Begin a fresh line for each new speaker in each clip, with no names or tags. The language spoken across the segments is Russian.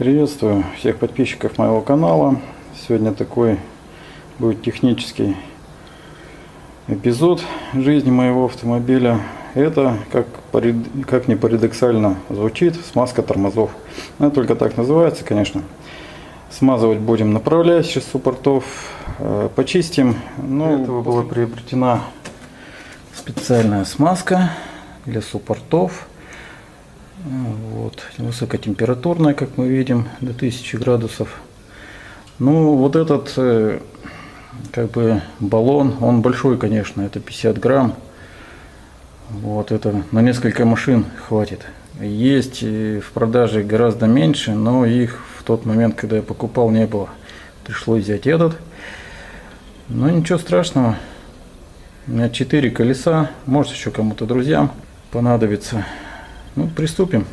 Приветствую всех подписчиков моего канала. Сегодня такой будет технический эпизод жизни моего автомобиля. Это, как ни парадоксально звучит, смазка тормозов. Она только так называется, конечно. Смазывать будем направляющие суппортов, почистим. Для этого была приобретена специальная смазка для суппортов. Вот, высокотемпературная, как мы видим, до 1000 градусов. Ну, вот этот баллон, он большой, конечно, это 50 грамм. Вот это на несколько машин хватит. Есть в продаже гораздо меньше, но их в тот момент, когда я покупал, не было. Пришлось взять этот. Но ничего страшного. У меня 4 колеса, может еще кому-то друзьям понадобится. Ну, приступим.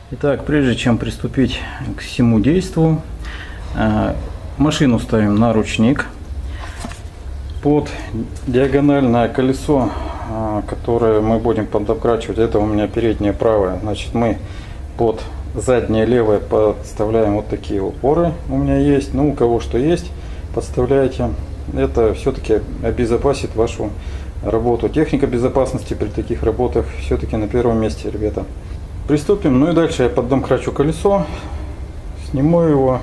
Итак, прежде чем приступить к всему действу, машину ставим на ручник. Под диагональное колесо, которое мы будем подокрачивать, это у меня переднее правое. Значит, мы под заднее левое подставляем вот такие упоры. У меня есть, ну, у кого что есть, подставляйте. Это все-таки обезопасит вашу работу. Техника безопасности при таких работах все-таки на первом месте, ребята. Приступим. Ну и дальше я поддомкрачу колесо, сниму его,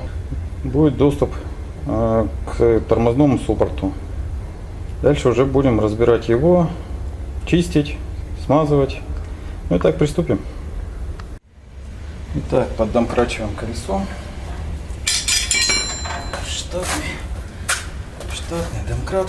будет доступ к тормозному суппорту. Дальше уже будем разбирать его, чистить, смазывать. Ну и так, приступим. Итак, поддомкрачиваем колесо. Штатный домкрат.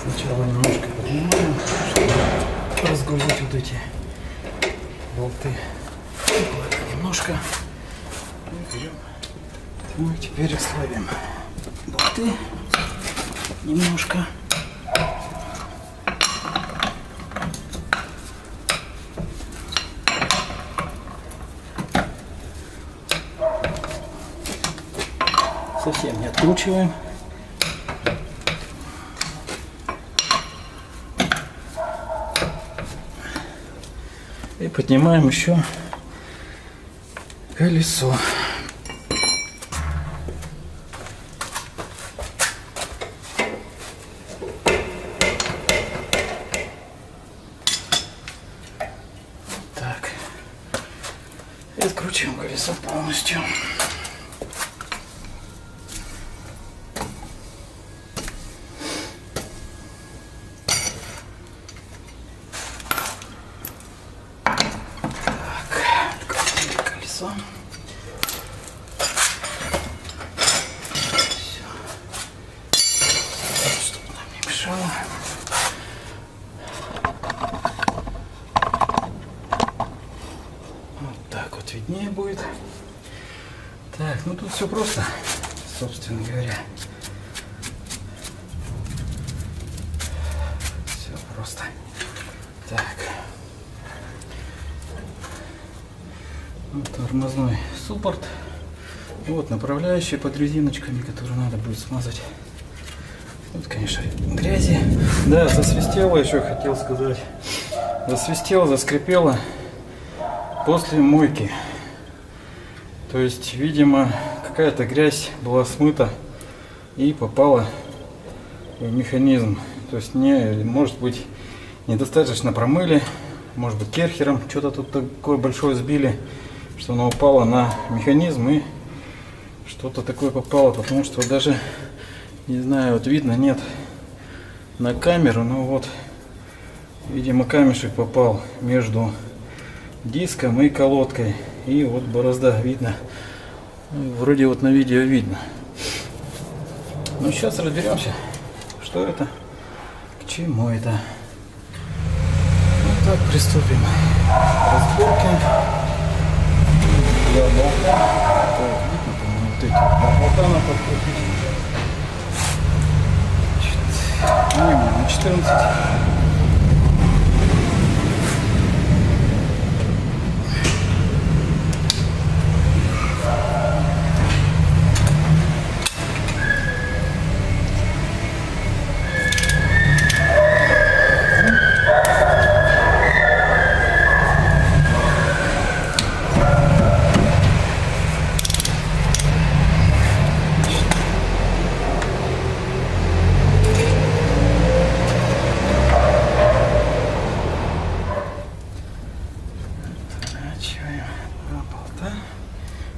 Сначала немножко поднимаем, чтобы разгрузить вот эти болты. Немножко. Мы теперь ослабим болты немножко. Совсем не откручиваем. И поднимаем еще колесо. Так. И откручиваем колесо полностью. Чтобы нам не мешало. Вот так вот виднее будет. Так, ну тут все просто, собственно говоря. Все просто. Так. Вот тормозной суппорт. Вот направляющие под резиночками, которые надо будет смазать. Тут, конечно, грязи. Да, засвистело, еще хотел сказать. Засвистело, заскрипело после мойки. То есть, видимо, какая-то грязь была смыта и попала в механизм. То есть, может быть, недостаточно промыли, может быть, керхером что-то тут такое большое сбили, что оно упало на механизм и что-то такое попало, потому что даже, не знаю, вот видно, нет на камеру, но вот, видимо, камешек попал между диском и колодкой, и вот борозда видно, вроде вот на видео видно. Ну, сейчас разберемся, что это, к чему это. Ну, так, приступим к разборке. Для болта. Так, видно, по-моему, вот эти болта надо подкрутить. На 14.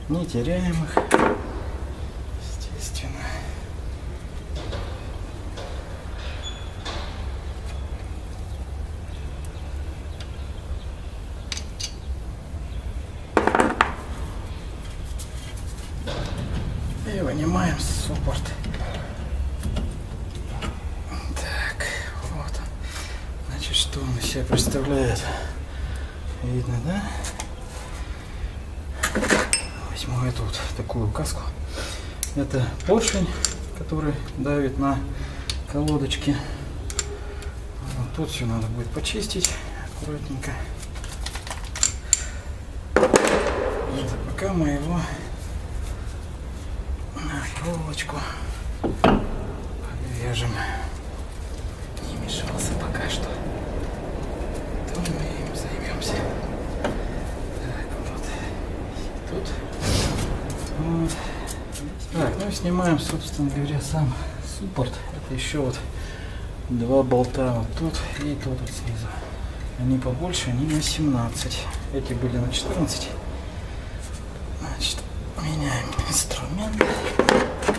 Не теряем их, естественно. И вынимаем суппорт. Так, вот он. Значит, что он из себя представляет? Видно, да? Возьму эту вот такую каску. Это поршень, который давит на колодочки. Вот тут все надо будет почистить аккуратненько. Это пока мы его на проволочку подвяжем. Не мешался пока что. То мы им займемся. Так, вот. Тут. Вот. Так, ну и снимаем, собственно говоря, сам суппорт. Это еще вот два болта вот тут и тут вот снизу. Они побольше, они на 17. Эти были на 14. Значит, меняем инструмент. 15.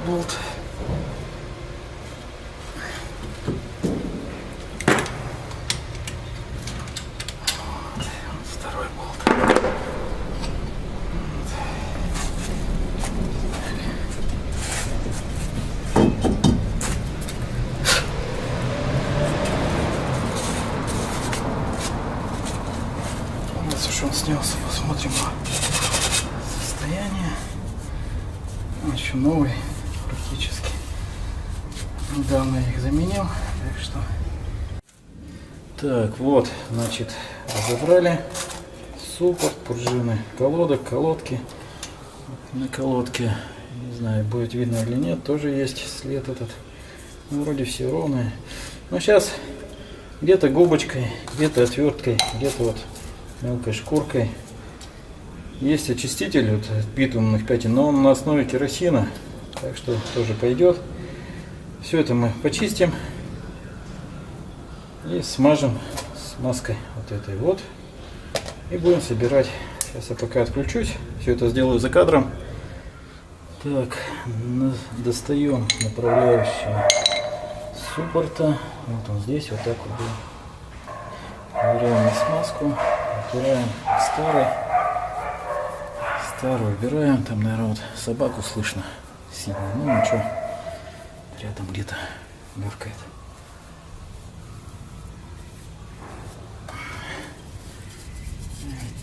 Болт. Вот второй болт. У нас уж он снялся, посмотрим состояние. Еще новый. Практически недавно я их заменил, так что так вот, значит, разобрали суппорт, пружины колодок, колодки. На колодке, не знаю, будет видно или нет, тоже есть след этот. Ну, вроде все ровное, но сейчас где-то губочкой, где-то отверткой, где-то вот мелкой шкуркой. Есть очиститель вот, от битумных пятен, но он на основе керосина. Так что тоже пойдет. Все это мы почистим и смажем смазкой вот этой вот. И будем собирать. Сейчас я пока отключусь. Все это сделаю за кадром. Так, достаем направляющую суппорта. Вот он здесь, вот так вот. Убираем смазку. Убираем старый убираем. Там, наверное, вот собаку слышно. Сильно. Ну ничего, рядом где-то муркает.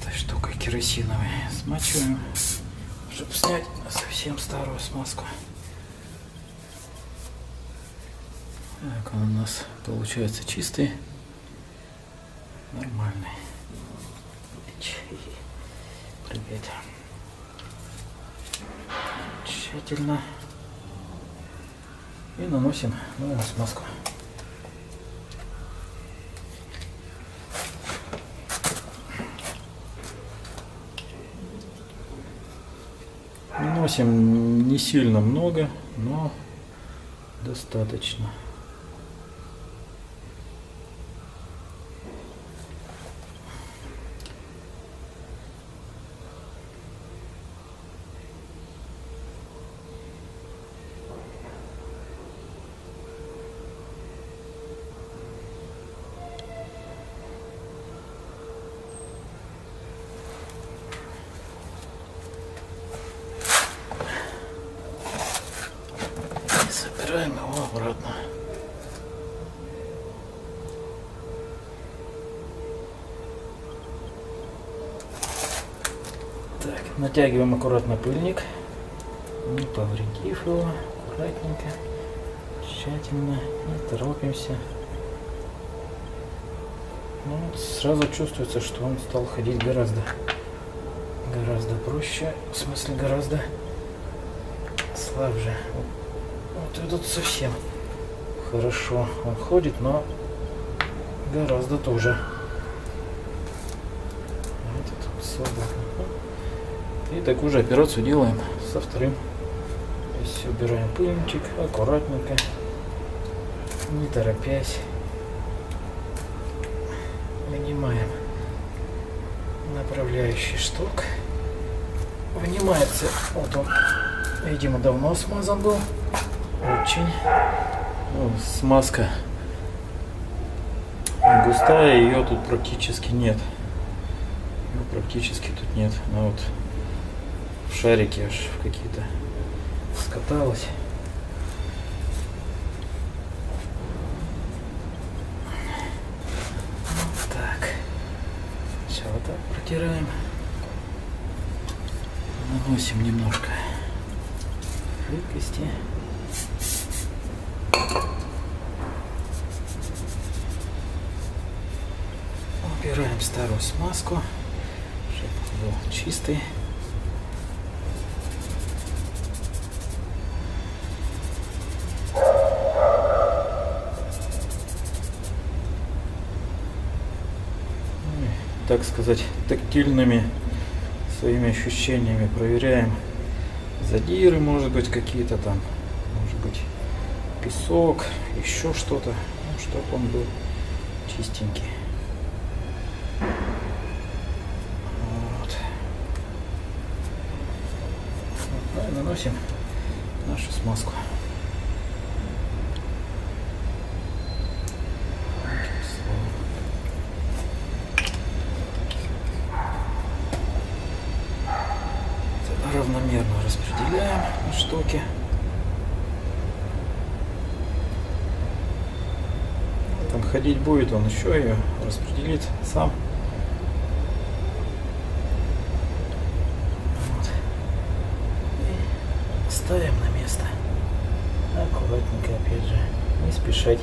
Этой штукой керосиновой смачиваем, чтобы снять совсем старую смазку. Так, он у нас получается чистый, нормальный. Привет. Тщательно и наносим новую смазку. Наносим не сильно много, но достаточно. Собираем его обратно. Так, натягиваем аккуратно пыльник, не повредив его, аккуратненько, тщательно, не торопимся. Ну, вот сразу чувствуется, что он стал ходить гораздо проще, в смысле гораздо слабже. Вот этот совсем хорошо он ходит, но гораздо тоже. Этот свободно. И такую же операцию делаем со вторым. То есть убираем пыльничек аккуратненько, не торопясь. Вынимаем направляющий шток. Вынимается, вот он, видимо, давно смазан был. Очень. Ну, смазка густая, ее тут практически нет. Ее практически тут нет. Она вот в шарике аж в какие-то скаталась. Вот так. Все, вот так протираем. Наносим немножко жидкости. Убираем старую смазку, чтобы был чистый. Так сказать, тактильными своими ощущениями проверяем задиры, может быть, какие-то там, может быть, песок, еще что-то, ну, чтобы он был чистенький. Вот. Ну и наносим нашу смазку. Равномерно распределяем на штоке. Там ходить будет, он еще ее распределит сам. Вот. И ставим на место. Аккуратненько, опять же, не спешить.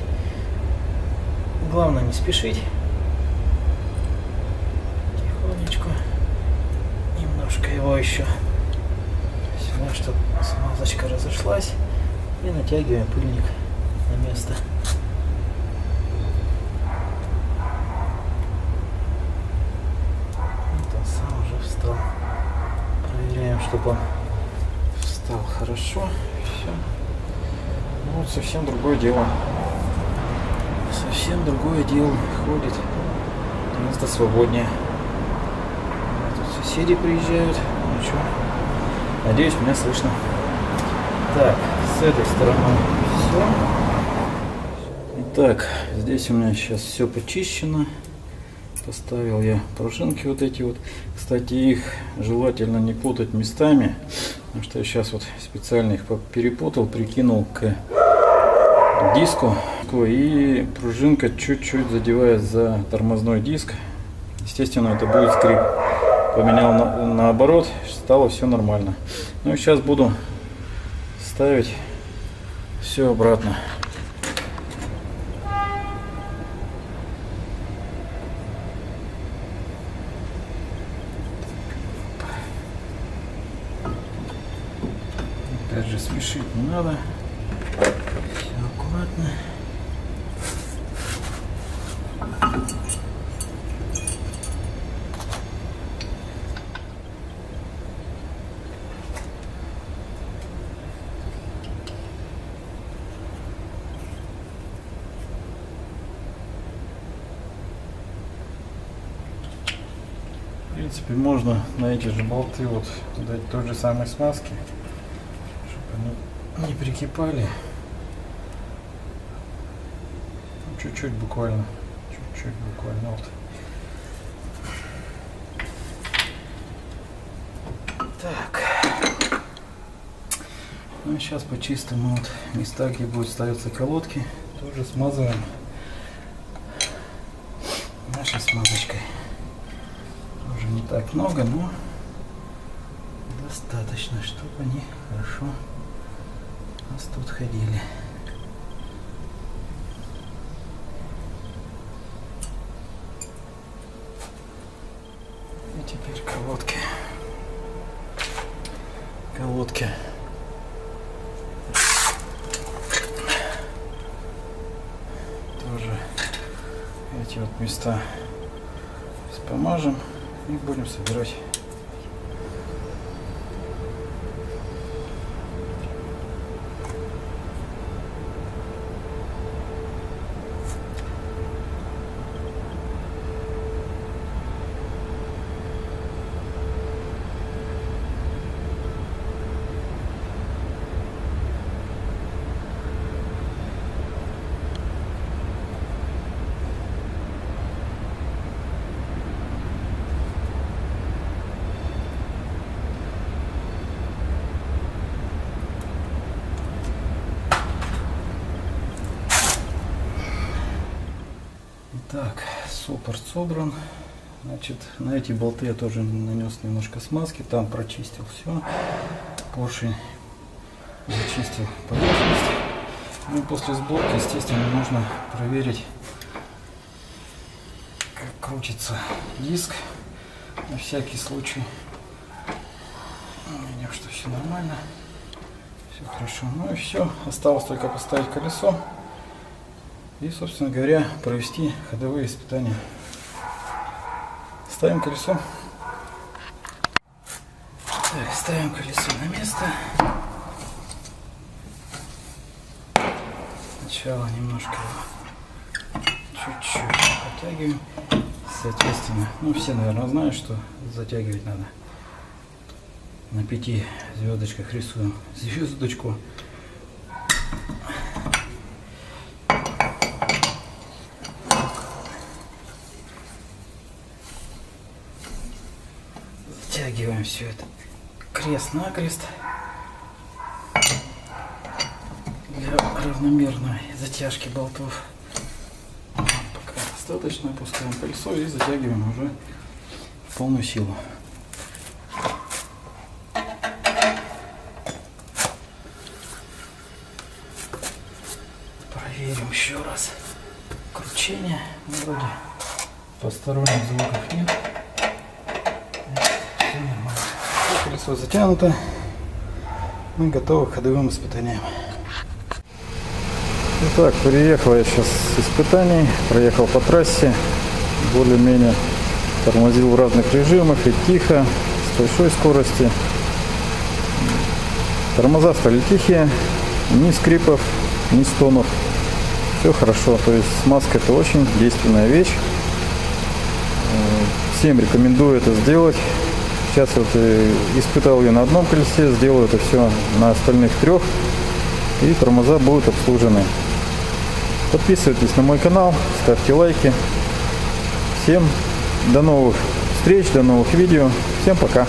Главное не спешить. Тихонечко. Немножко его еще. Чтобы смазочка разошлась, и натягиваем пыльник на место. Вот он сам уже встал. Проверяем, чтобы он встал хорошо. Все. Ну, вот совсем другое дело. Совсем другое дело. Ходит гораздо свободнее. Тут соседи приезжают. Ну что? Надеюсь, меня слышно. Так, с этой стороны все. Итак, здесь у меня сейчас все почищено. Поставил я пружинки вот эти вот. Кстати, их желательно не путать местами, потому что я сейчас вот специально их перепутал, прикинул к диску. И пружинка чуть-чуть задевает за тормозной диск. Естественно, это будет скрип. Поменял наоборот, стало все нормально. Ну и сейчас буду ставить все обратно. Опять же, спешить не надо. Все аккуратно. принципе, можно на эти же болты вот дать той же самой смазки, чтобы они не прикипали. Чуть-чуть буквально. Чуть-чуть буквально. Вот. Так. Ну и сейчас почистим вот места, где будут ставиться колодки. Тоже смазываем нашей смазочкой. Тоже не так много, но достаточно, чтобы они хорошо у нас тут ходили. И теперь колодки. Колодки. Тоже эти вот места помажем и будем собирать. Так, суппорт собран. Значит, на эти болты я тоже нанес немножко смазки, там прочистил все. Поршень зачистил поверхность. Ну и после сборки, естественно, нужно проверить, как крутится диск. На всякий случай. Видим, что все нормально. Все хорошо. Ну и все. Осталось только поставить колесо. И, собственно говоря, провести ходовые испытания. Ставим колесо. Так, ставим колесо на место. Сначала немножко его чуть-чуть подтягиваем. Соответственно, ну все, наверное, знают, что затягивать надо. На 5 звездочках рисуем звездочку. Затягиваем все это крест-накрест для равномерной затяжки болтов. Пока достаточно, опускаем колесо и затягиваем уже в полную силу. Проверим еще раз кручение. Вроде посторонних звуков нет. Колесо затянуто. Мы готовы к ходовым испытаниям. Итак, приехал я сейчас с испытаний. Проехал по трассе. Более-менее тормозил в разных режимах. И тихо, с большой скорости. Тормоза стали тихие. Ни скрипов, ни стонов. Все хорошо. То есть смазка — это очень действенная вещь. Всем рекомендую это сделать. Сейчас вот испытал ее на одном колесе, сделаю это все на остальных 3, и тормоза будут обслужены. Подписывайтесь на мой канал, ставьте лайки. Всем до новых встреч, до новых видео. Всем пока.